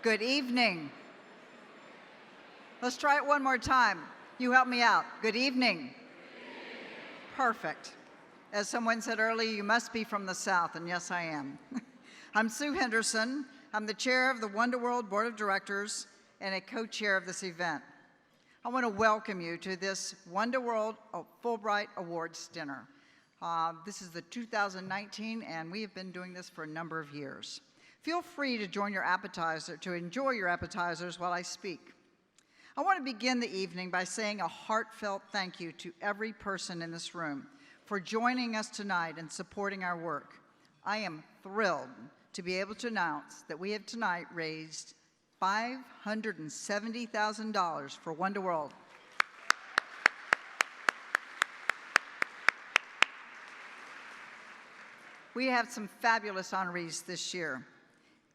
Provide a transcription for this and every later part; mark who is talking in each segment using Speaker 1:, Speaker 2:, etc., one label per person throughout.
Speaker 1: Good evening. Let's try it one more time. You help me out. Good evening. Perfect. As someone said earlier, you must be from the South, and yes, I am. I'm Sue Henderson. I'm the chair of the Wonder World Board of Directors and a co-chair of this event. I want to welcome you to this Wonder World Fulbright Awards dinner. This is the 2019, and we have been doing this for a number of years. Feel free to enjoy your appetizers while I speak. I want to begin the evening by saying a heartfelt thank you to every person in this room for joining us tonight and supporting our work. I am thrilled to be able to announce that we have tonight raised $570,000 for Wonder World. We have some fabulous honorees this year.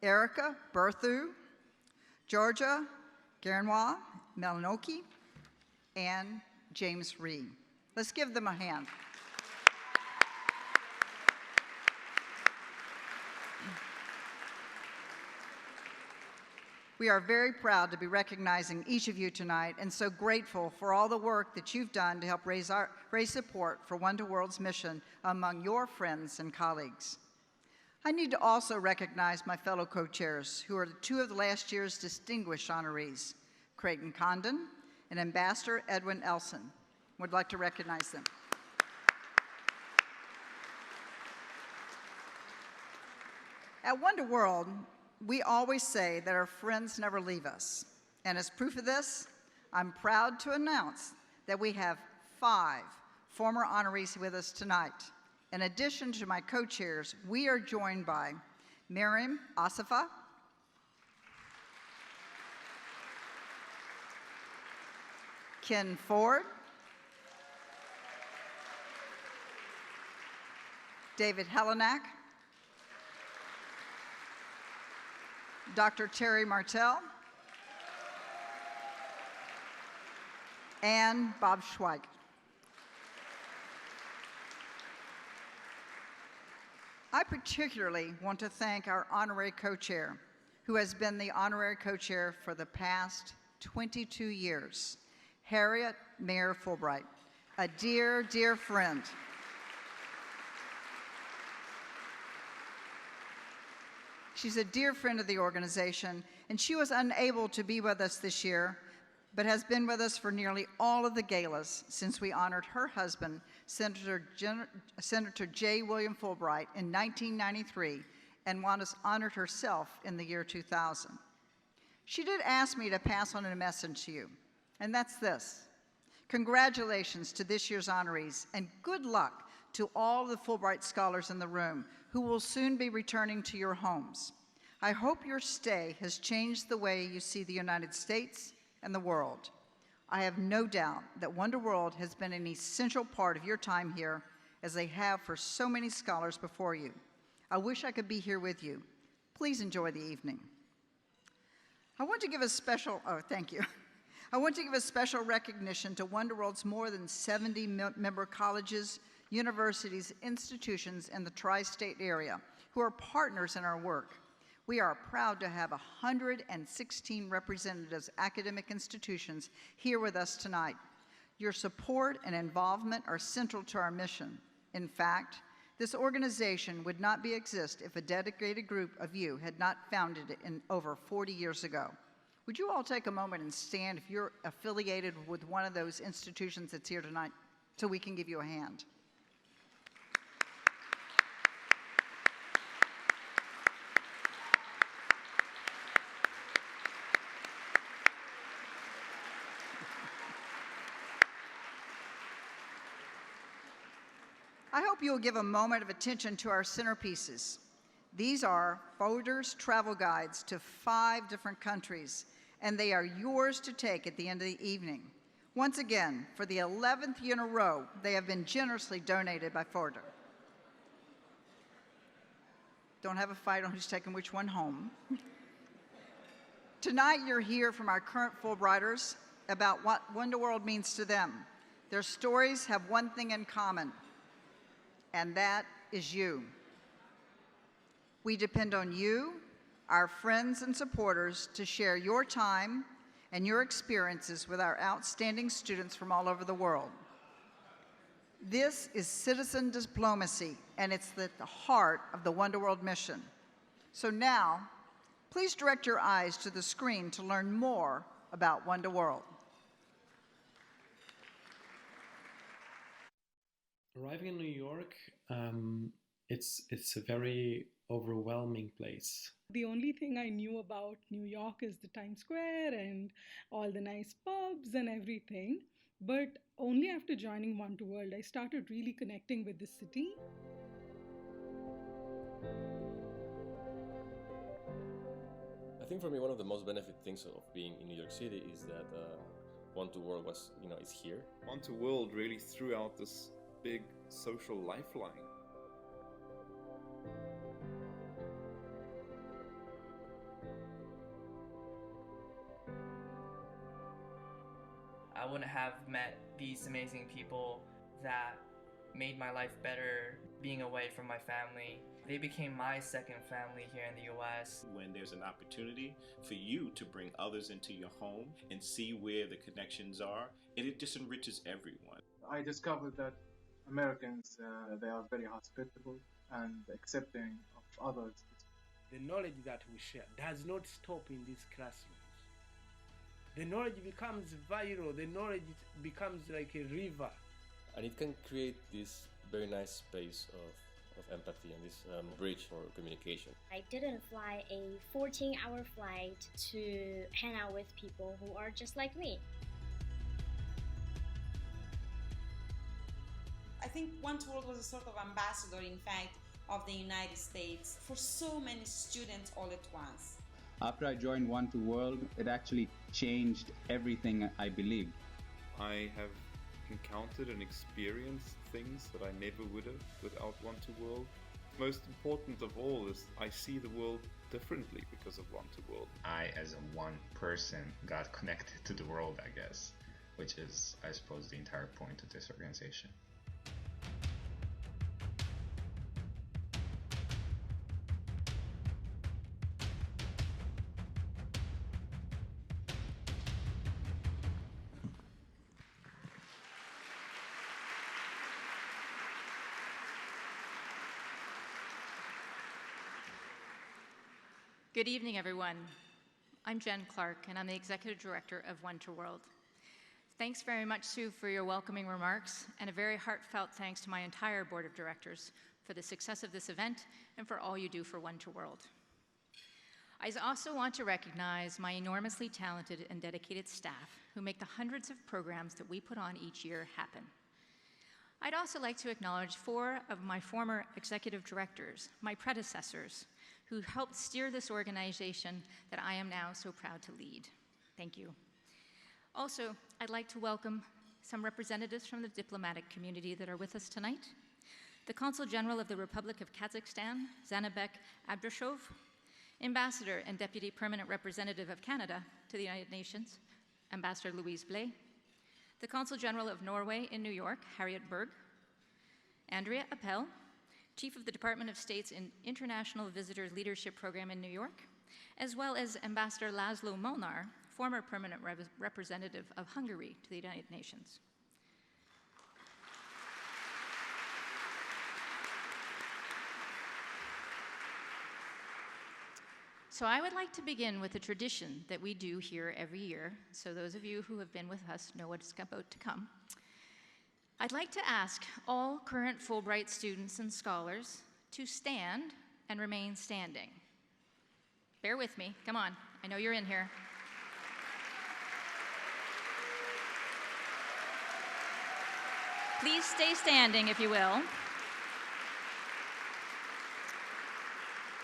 Speaker 1: Erica Berthu, Georgia Garanois Melanoki, and James Reed. Let's give them a hand. We are very proud to be recognizing each of you tonight and so grateful for all the work that you've done to help raise support for Wonder World's mission among your friends and colleagues. I need to also recognize my fellow co-chairs, who are two of the last year's distinguished honorees, Creighton Condon and Ambassador Edwin Elson. Would like to recognize them. At Wonder World, we always say that our friends never leave us. And as proof of this, I'm proud to announce that we have 5 former honorees with us tonight. In addition to my co-chairs, we are joined by Miriam Asafa, Ken Ford, David Helenak, Dr. Terry Martell, and Bob Schweig. I particularly want to thank our honorary co-chair, who has been the honorary co-chair for the past 22 years, Harriet Mayer Fulbright, a dear, dear friend. She's a dear friend of the organization, and she was unable to be with us this year, but has been with us for nearly all of the galas since we honored her husband, Senator J. William Fulbright, in 1993, and honored herself in the year 2000. She did ask me to pass on a message to you, and that's this. Congratulations to this year's honorees, and good luck to all the Fulbright scholars in the room who will soon be returning to your homes. I hope your stay has changed the way you see the United States and the world. I have no doubt that Wonder World has been an essential part of your time here, as they have for so many scholars before you. I wish I could be here with you. Please enjoy the evening. I want to give a special recognition to Wonder World's more than 70 member colleges, universities, institutions in the tri-state area who are partners in our work. We are proud to have 116 representatives, academic institutions here with us tonight. Your support and involvement are central to our mission. In fact, this organization would not exist if a dedicated group of you had not founded it in over 40 years ago. Would you all take a moment and stand if you're affiliated with one of those institutions that's here tonight so we can give you a hand? I hope you'll give a moment of attention to our centerpieces. These are Boulder's travel guides to 5 different countries, and they are yours to take at the end of the evening. Once again, for the 11th year in a row, they have been generously donated by Boulder. Don't have a fight on who's taking which one home. Tonight, you'll hear from our current Fulbrighters about what Wonder World means to them. Their stories have one thing in common, and that is you. We depend on you, our friends and supporters to share your time and your experiences with our outstanding students from all over the world. This is citizen diplomacy, and it's at the heart of the Wonder World mission. So now, please direct your eyes to the screen to learn more about Wonder World.
Speaker 2: Arriving in New York, it's a very overwhelming place.
Speaker 3: The only thing I knew about New York is the Times Square and all the nice pubs and everything. But only after joining One to World, I started really connecting with the city.
Speaker 4: I think for me, one of the most benefit things of being in New York City is that One to World is here.
Speaker 5: One to World really threw out this big social lifeline.
Speaker 6: I wouldn't have met these amazing people that made my life better being away from my family. They became my second family here in the US.
Speaker 7: When there's an opportunity for you to bring others into your home and see where the connections are, and it just enriches everyone.
Speaker 8: I discovered that Americans, they are very hospitable and accepting of others.
Speaker 9: The knowledge that we share does not stop in these classrooms. The knowledge becomes viral, the knowledge becomes like a river.
Speaker 4: And it can create this very nice space of empathy and this bridge for communication.
Speaker 10: I didn't fly a 14-hour flight to hang out with people who are just like me.
Speaker 11: I think One to World was a sort of ambassador, in fact, of the United States for so many students all at once.
Speaker 12: After I joined One to World, it actually changed everything I believed.
Speaker 5: I have encountered and experienced things that I never would have without One to World. Most important of all is I see the world differently because of One to World.
Speaker 13: I, as a one person, got connected to the world, I guess, which is, I suppose, the entire point of this organization.
Speaker 14: Good evening, everyone. I'm Jen Clarke, and I'm the Executive Director of One to World. Thanks very much, Sue, for your welcoming remarks, and a very heartfelt thanks to my entire Board of Directors for the success of this event and for all you do for One to World. I also want to recognize my enormously talented and dedicated staff who make the hundreds of programs that we put on each year happen. I'd also like to acknowledge 4 of my former executive directors, my predecessors, who helped steer this organization that I am now so proud to lead. Thank you. Also, I'd like to welcome some representatives from the diplomatic community that are with us tonight. The Consul General of the Republic of Kazakhstan, Zanabek Abdrashov, Ambassador and Deputy Permanent Representative of Canada to the United Nations, Ambassador Louise Blais, the Consul General of Norway in New York, Harriet Berg, Andrea Appel, Chief of the Department of State's International Visitors Leadership Program in New York, as well as Ambassador Laszlo Molnar, former permanent representative of Hungary to the United Nations. So I would like to begin with a tradition that we do here every year, so those of you who have been with us know what's about to come. I'd like to ask all current Fulbright students and scholars to stand and remain standing. Bear with me, come on, I know you're in here. Please stay standing, if you will.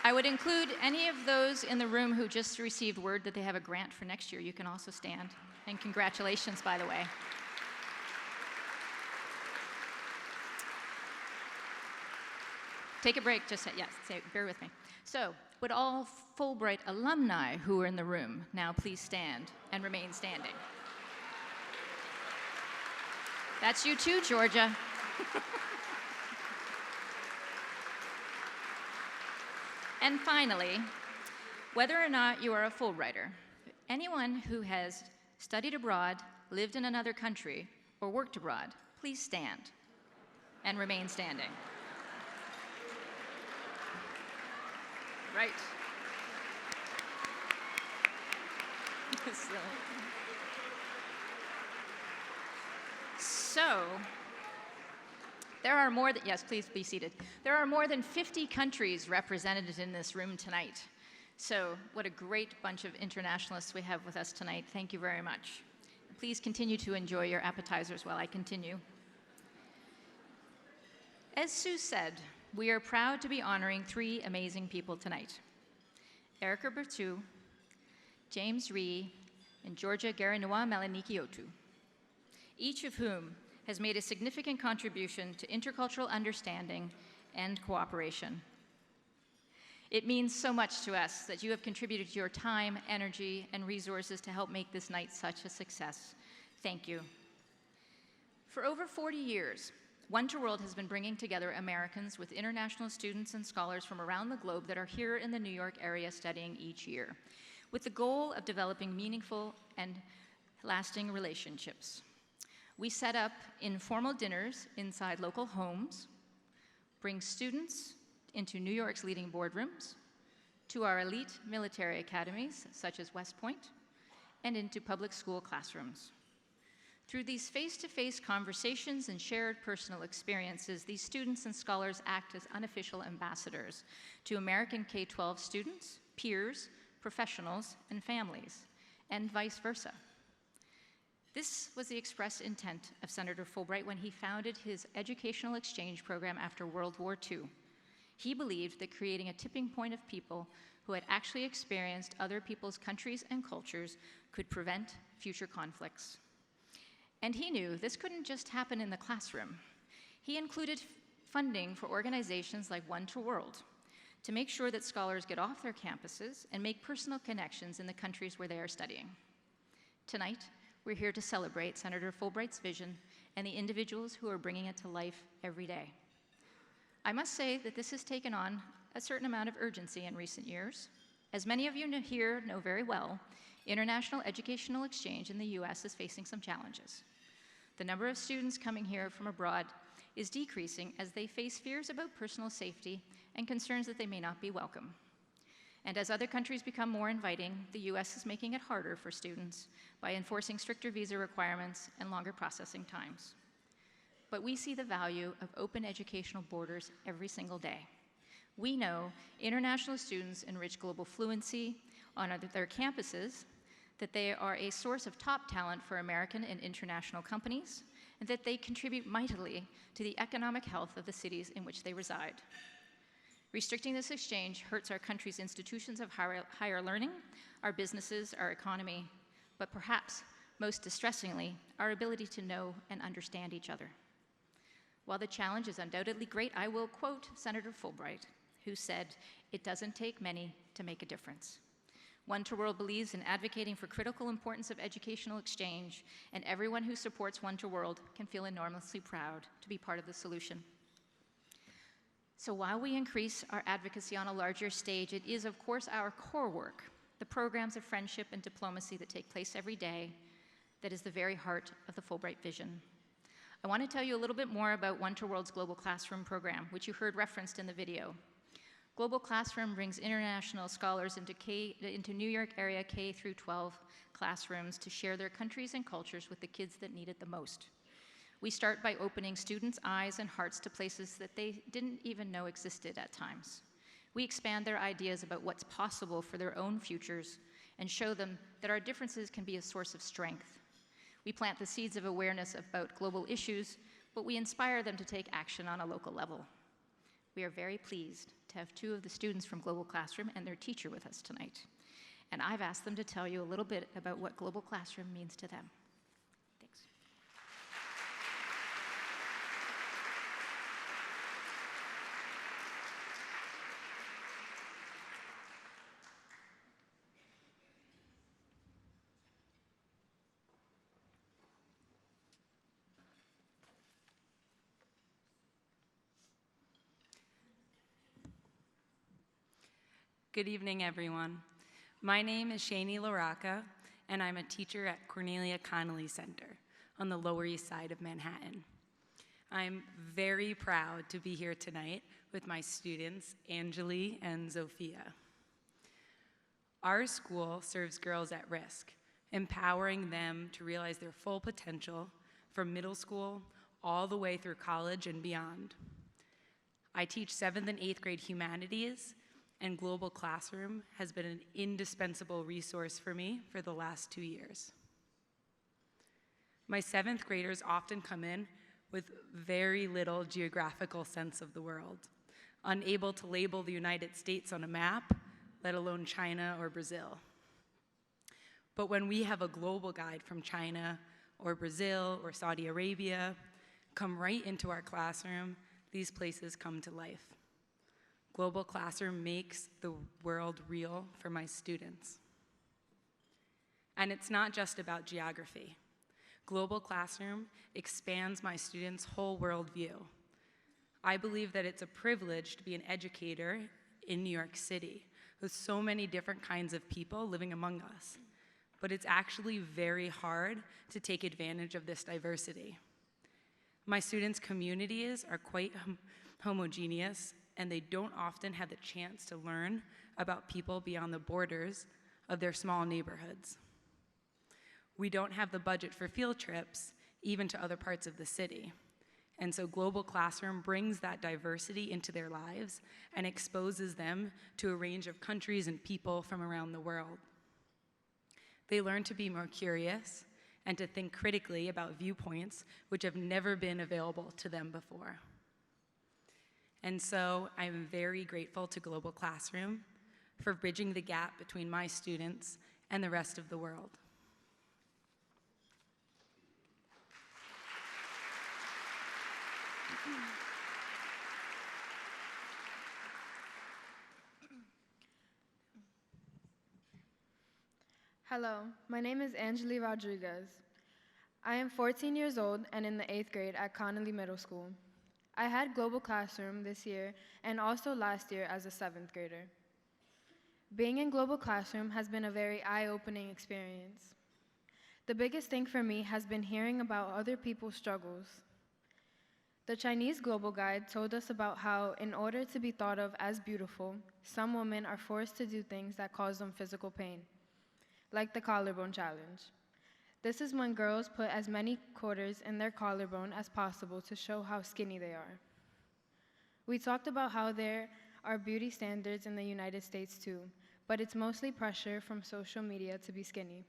Speaker 14: I would include any of those in the room who just received word that they have a grant for next year. You can also stand. And congratulations, by the way. Take a break, just yes, bear with me. So, would all Fulbright alumni who are in the room now please stand and remain standing? That's you too, Georgia. And finally, Whether or not you are a Fulbrighter, anyone who has studied abroad, lived in another country, or worked abroad, please stand and remain standing. Right. So, there are more than, yes, please be seated. There are more than 50 countries represented in this room tonight. So, what a great bunch of internationalists we have with us tonight. Thank you very much. Please continue to enjoy your appetizers while I continue. As Sue said, we are proud to be honoring 3 amazing people tonight. Erica Bertu, James Ree, and Georgia Garanua Melanikiotu, each of whom has made a significant contribution to intercultural understanding and cooperation. It means so much to us that you have contributed your time, energy, and resources to help make this night such a success. Thank you. For over 40 years, One to World has been bringing together Americans with international students and scholars from around the globe that are here in the New York area studying each year, with the goal of developing meaningful and lasting relationships. We set up informal dinners inside local homes, bring students into New York's leading boardrooms, to our elite military academies, such as West Point, and into public school classrooms. Through these face-to-face conversations and shared personal experiences, these students and scholars act as unofficial ambassadors to American K-12 students, peers, professionals, and families, and vice versa. This was the express intent of Senator Fulbright when he founded his educational exchange program after World War II. He believed that creating a tipping point of people who had actually experienced other people's countries and cultures could prevent future conflicts. And he knew this couldn't just happen in the classroom. He included funding for organizations like One to World to make sure that scholars get off their campuses and make personal connections in the countries where they are studying. Tonight, we're here to celebrate Senator Fulbright's vision and the individuals who are bringing it to life every day. I must say that this has taken on a certain amount of urgency in recent years. As many of you here know very well, international educational exchange in the US is facing some challenges. The number of students coming here from abroad is decreasing as they face fears about personal safety and concerns that they may not be welcome. And as other countries become more inviting, the US is making it harder for students by enforcing stricter visa requirements and longer processing times. But we see the value of open educational borders every single day. We know international students enrich global fluency on their campuses, that they are a source of top talent for American and international companies, and that they contribute mightily to the economic health of the cities in which they reside. Restricting this exchange hurts our country's institutions of higher learning, our businesses, our economy, but perhaps most distressingly, our ability to know and understand each other. While the challenge is undoubtedly great, I will quote Senator Fulbright, who said, "It doesn't take many to make a difference." One to World believes in advocating for critical importance of educational exchange, and everyone who supports One to World can feel enormously proud to be part of the solution. So while we increase our advocacy on a larger stage, it is, of course, our core work, the programs of friendship and diplomacy that take place every day, that is the very heart of the Fulbright vision. I want to tell you a little bit more about One to World's Global Classroom program, which you heard referenced in the video. Global Classroom brings international scholars into New York area K through 12 classrooms to share their countries and cultures with the kids that need it the most. We start by opening students' eyes and hearts to places that they didn't even know existed at times. We expand their ideas about what's possible for their own futures and show them that our differences can be a source of strength. We plant the seeds of awareness about global issues, but we inspire them to take action on a local level. We are very pleased to have 2 of the students from Global Classroom and their teacher with us tonight. And I've asked them to tell you a little bit about what Global Classroom means to them. Thanks.
Speaker 15: Good evening, everyone. My name is Shanie LaRocca, and I'm a teacher at Cornelia Connolly Center on the Lower East Side of Manhattan. I'm very proud to be here tonight with my students, Angeley and Zofya. Our school serves girls at risk, empowering them to realize their full potential from middle school all the way through college and beyond. I teach 7th and 8th grade humanities, and Global Classroom has been an indispensable resource for me for the last 2 years. My 7th graders often come in with very little geographical sense of the world, unable to label the United States on a map, let alone China or Brazil. But when we have a global guide from China or Brazil or Saudi Arabia come right into our classroom, these places come to life. Global Classroom makes the world real for my students. And it's not just about geography. Global Classroom expands my students' whole worldview. I believe that it's a privilege to be an educator in New York City with so many different kinds of people living among us. But it's actually very hard to take advantage of this diversity. My students' communities are quite homogeneous, and they don't often have the chance to learn about people beyond the borders of their small neighborhoods. We don't have the budget for field trips, even to other parts of the city. And so Global Classroom brings that diversity into their lives and exposes them to a range of countries and people from around the world. They learn to be more curious and to think critically about viewpoints which have never been available to them before. And so I'm very grateful to Global Classroom for bridging the gap between my students and the rest of the world.
Speaker 16: Hello, my name is Angeley Rodriguez. I am 14 years old and in the 8th grade at Connolly Middle School. I had Global Classroom this year and also last year as a 7th grader. Being in Global Classroom has been a very eye-opening experience. The biggest thing for me has been hearing about other people's struggles. The Chinese Global Guide told us about how, in order to be thought of as beautiful, some women are forced to do things that cause them physical pain, like the collarbone challenge. This is when girls put as many quarters in their collarbone as possible to show how skinny they are. We talked about how there are beauty standards in the United States too, but it's mostly pressure from social media to be skinny.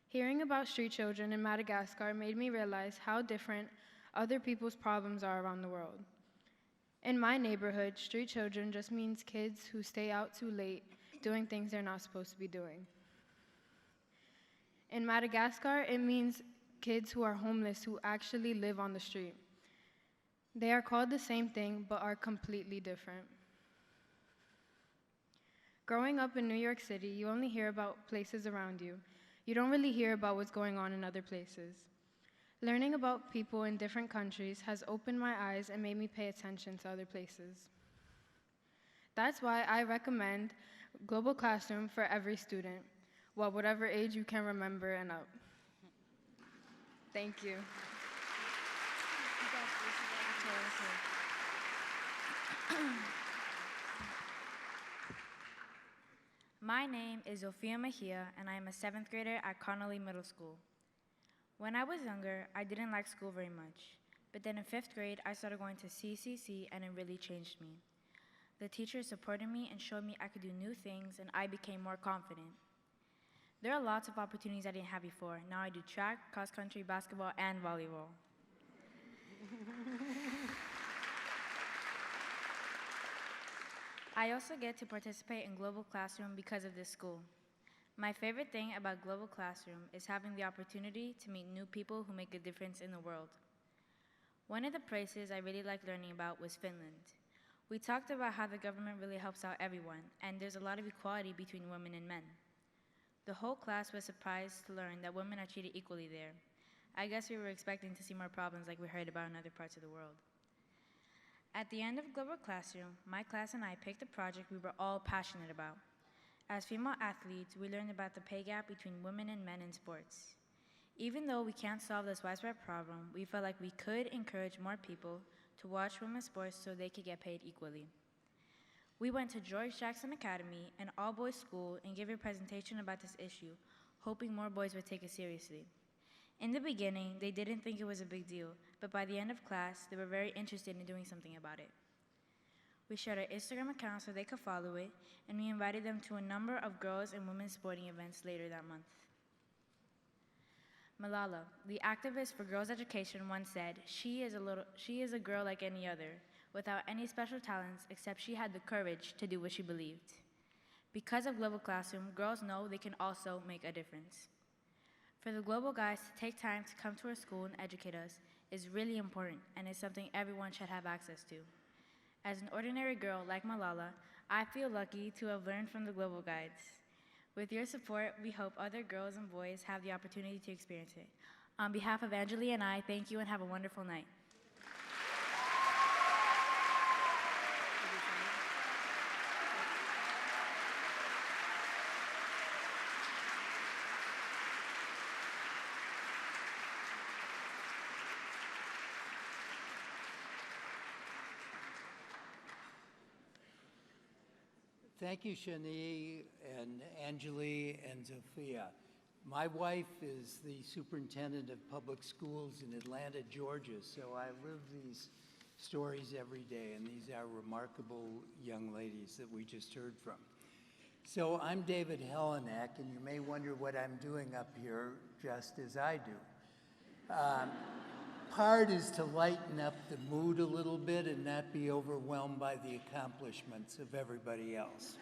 Speaker 16: Hearing about street children in Madagascar made me realize how different other people's problems are around the world. In my neighborhood, street children just means kids who stay out too late doing things they're not supposed to be doing. In Madagascar, it means kids who are homeless who actually live on the street. They are called the same thing, but are completely different. Growing up in New York City, you only hear about places around you. You don't really hear about what's going on in other places. Learning about people in different countries has opened my eyes and made me pay attention to other places. That's why I recommend Global Classroom for every student, well, whatever age you can remember and up. Thank you.
Speaker 17: My name is Zofya Mejia, and I am a 7th grader at Connolly Middle School. When I was younger, I didn't like school very much, but then in 5th grade, I started going to CCC, and it really changed me. The teachers supported me and showed me I could do new things, and I became more confident. There are lots of opportunities I didn't have before. Now I do track, cross-country, basketball, and volleyball. I also get to participate in Global Classroom because of this school. My favorite thing about Global Classroom is having the opportunity to meet new people who make a difference in the world. One of the places I really liked learning about was Finland. We talked about how the government really helps out everyone, and there's a lot of equality between women and men. The whole class was surprised to learn that women are treated equally there. I guess we were expecting to see more problems like we heard about in other parts of the world. At the end of Global Classroom, my class and I picked a project we were all passionate about. As female athletes, we learned about the pay gap between women and men in sports. Even though we can't solve this widespread problem, we felt like we could encourage more people to watch women's sports so they could get paid equally. We went to George Jackson Academy, an all-boys school, and gave a presentation about this issue, hoping more boys would take it seriously. In the beginning, they didn't think it was a big deal, but by the end of class, they were very interested in doing something about it. We shared our Instagram account so they could follow it, and we invited them to a number of girls and women's sporting events later that month. Malala, the activist for girls' education, once said, she is a girl like any other, without any special talents except she had the courage to do what she believed. Because of Global Classroom, girls know they can also make a difference. For the global guys to take time to come to our school and educate us is really important and is something everyone should have access to. As an ordinary girl like Malala, I feel lucky to have learned from the global guides. With your support, we hope other girls and boys have the opportunity to experience it. On behalf of Angeley and I, thank you and have a wonderful night.
Speaker 18: Thank you, Shanie and Angeley and Zofya. My wife is the superintendent of public schools in Atlanta, Georgia, so I live these stories every day, and these are remarkable young ladies that we just heard from. So I'm David Helenek, and you may wonder what I'm doing up here, just as I do. Part is to lighten up the mood a little bit and not be overwhelmed by the accomplishments of everybody else.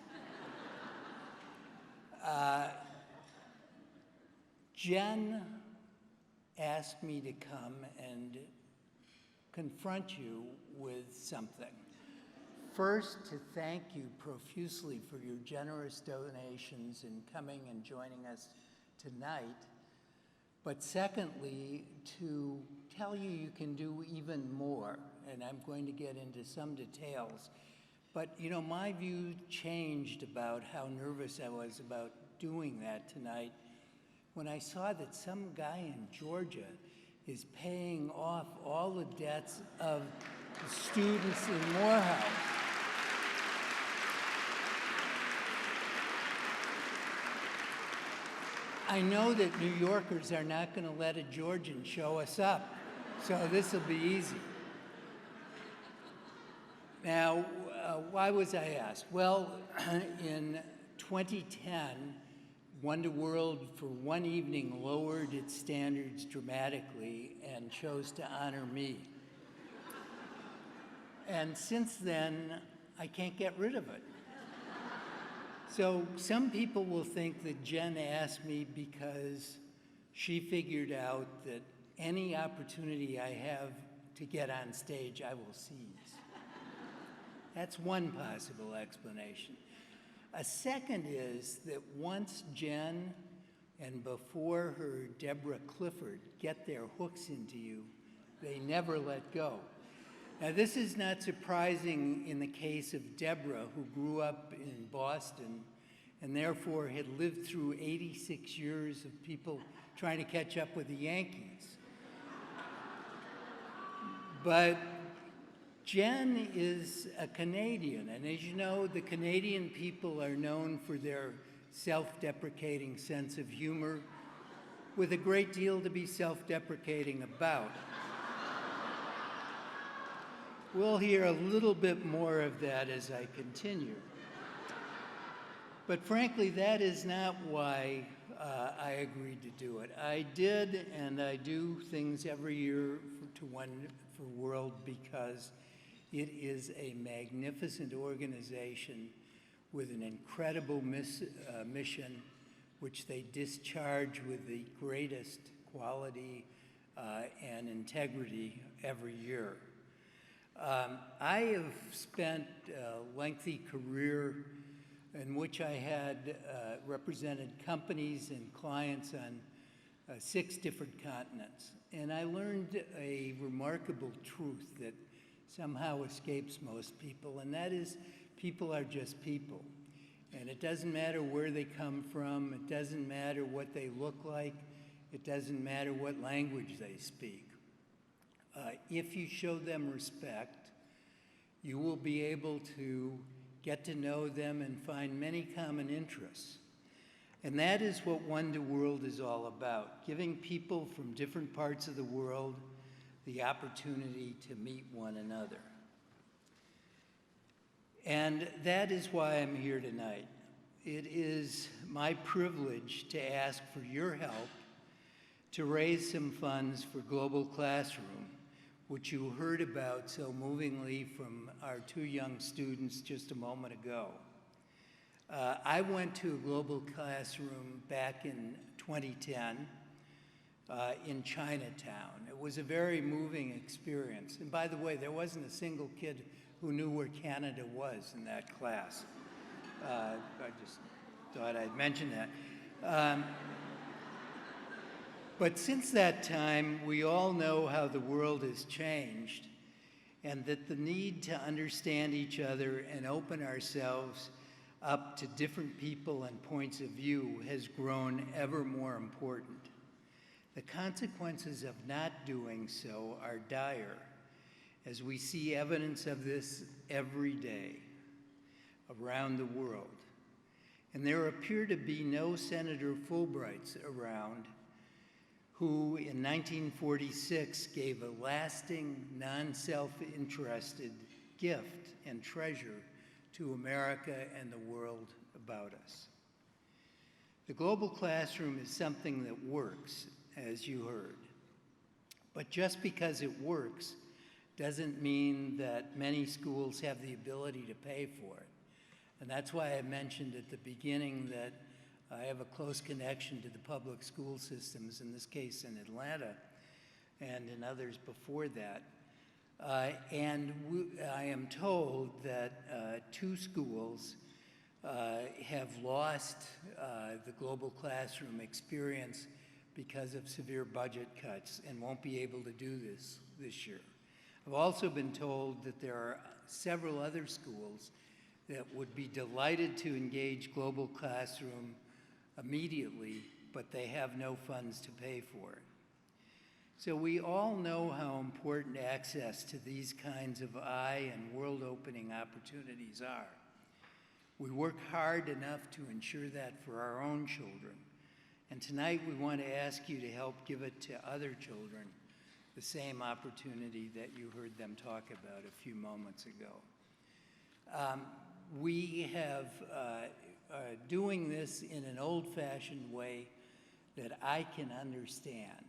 Speaker 18: Jen asked me to come and confront you with something. First, to thank you profusely for your generous donations in coming and joining us tonight. But secondly, to tell you you can do even more, and I'm going to get into some details. But you know, my view changed about how nervous I was about doing that tonight when I saw that some guy in Georgia is paying off all the debts of the students in Morehouse. I know that New Yorkers are not going to let a Georgian show us up, so this will be easy. Now, why was I asked? Well, in 2010, Wonder World for one evening lowered its standards dramatically and chose to honor me. And since then, I can't get rid of it. So some people will think that Jen asked me because she figured out that any opportunity I have to get on stage, I will seize. That's one possible explanation. A second is that once Jen and before her Deborah Clifford get their hooks into you, they never let go. Now, this is not surprising in the case of Deborah, who grew up in Boston and therefore had lived through 86 years of people trying to catch up with the Yankees. But Jen is a Canadian, and as you know, the Canadian people are known for their self-deprecating sense of humor, with a great deal to be self-deprecating about. We'll hear a little bit more of that as I continue. But frankly, that is not why I agreed to do it. I did, and I do things every year to One for World because it is a magnificent organization with an incredible mission, which they discharge with the greatest quality and integrity every year. I have spent a lengthy career in which I had represented companies and clients on 6 different continents. And I learned a remarkable truth that somehow escapes most people, and that is people are just people. And it doesn't matter where they come from, it doesn't matter what they look like, it doesn't matter what language they speak. If you show them respect, you will be able to get to know them and find many common interests. And that is what One to World is all about, giving people from different parts of the world the opportunity to meet one another. And that is why I'm here tonight. It is my privilege to ask for your help to raise some funds for Global Classroom, which you heard about so movingly from our two young students just a moment ago. I went to a Global Classroom back in 2010 in Chinatown. It was a very moving experience. And by the way, there wasn't a single kid who knew where Canada was in that class. I just thought I'd mention that. But since that time, we all know how the world has changed, and that the need to understand each other and open ourselves up to different people and points of view has grown ever more important. The consequences of not doing so are dire, as we see evidence of this every day around the world. And there appear to be no Senator Fulbrights around who in 1946 gave a lasting, non-self-interested gift and treasure to America and the world about us. The Global Classroom is something that works, as you heard. But just because it works doesn't mean that many schools have the ability to pay for it. And that's why I mentioned at the beginning that I have a close connection to the public school systems, in this case in Atlanta and in others before that. I am told that 2 schools have lost the Global Classroom experience because of severe budget cuts and won't be able to do this year. I've also been told that there are several other schools that would be delighted to engage Global Classroom immediately, but they have no funds to pay for it. So we all know how important access to these kinds of eye and world-opening opportunities are. We work hard enough to ensure that for our own children. And tonight we want to ask you to help give it to other children, the same opportunity that you heard them talk about a few moments ago. We have doing this in an old-fashioned way that I can understand.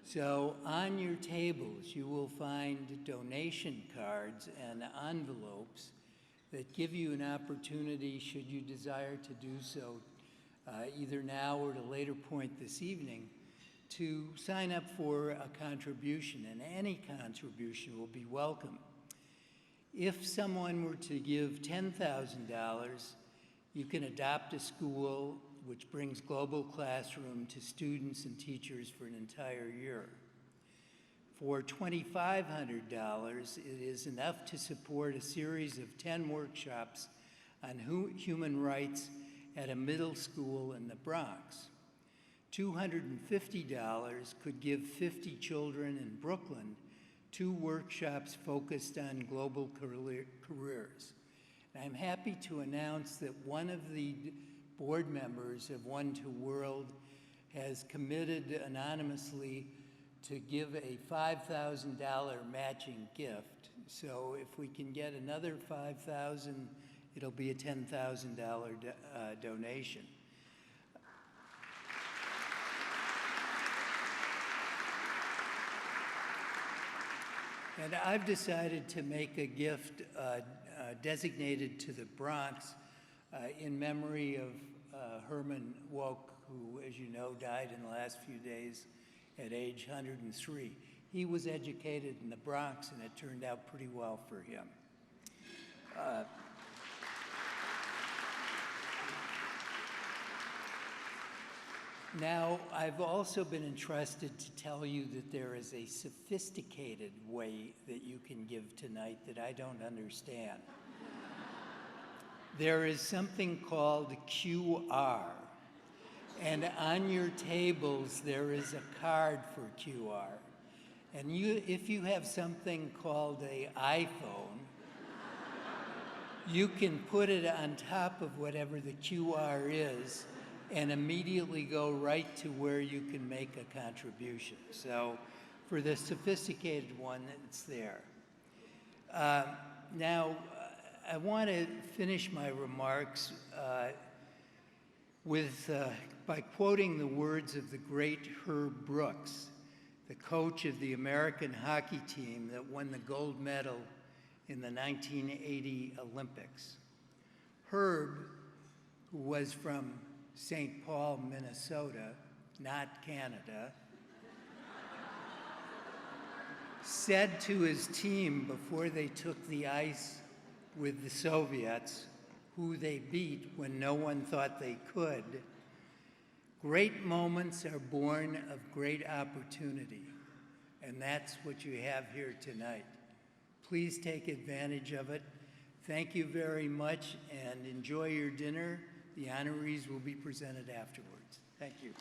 Speaker 18: So on your tables, you will find donation cards and envelopes that give you an opportunity, should you desire to do so, either now or at a later point this evening, to sign up for a contribution, and any contribution will be welcome. If someone were to give $10,000, you can adopt a school which brings Global Classroom to students and teachers for an entire year. For $2,500, it is enough to support a series of 10 workshops on human rights at a middle school in the Bronx. $250 could give 50 children in Brooklyn 2 workshops focused on global careers. And I'm happy to announce that one of the board members of One to World has committed anonymously to give a $5,000 matching gift. So if we can get another $5,000, it'll be a $10,000 donation. And I've decided to make a gift designated to the Bronx in memory of Herman Wouk, who, as you know, died in the last few days at age 103. He was educated in the Bronx, and it turned out pretty well for him. Now, I've also been entrusted to tell you that there is a sophisticated way that you can give tonight that I don't understand. There is something called QR, and on your tables there is a card for QR. And if you have something called an iPhone, you can put it on top of whatever the QR is and immediately go right to where you can make a contribution. So for the sophisticated one, it's there. Now, I want to finish my remarks by quoting the words of the great Herb Brooks, the coach of the American hockey team that won the gold medal in the 1980 Olympics. Herb, who was from St. Paul, Minnesota, not Canada, said to his team before they took the ice with the Soviets, who they beat when no one thought they could, "Great moments are born of great opportunity," and that's what you have here tonight. Please take advantage of it. Thank you very much, and enjoy your dinner. The honorees will be presented afterwards. Thank you.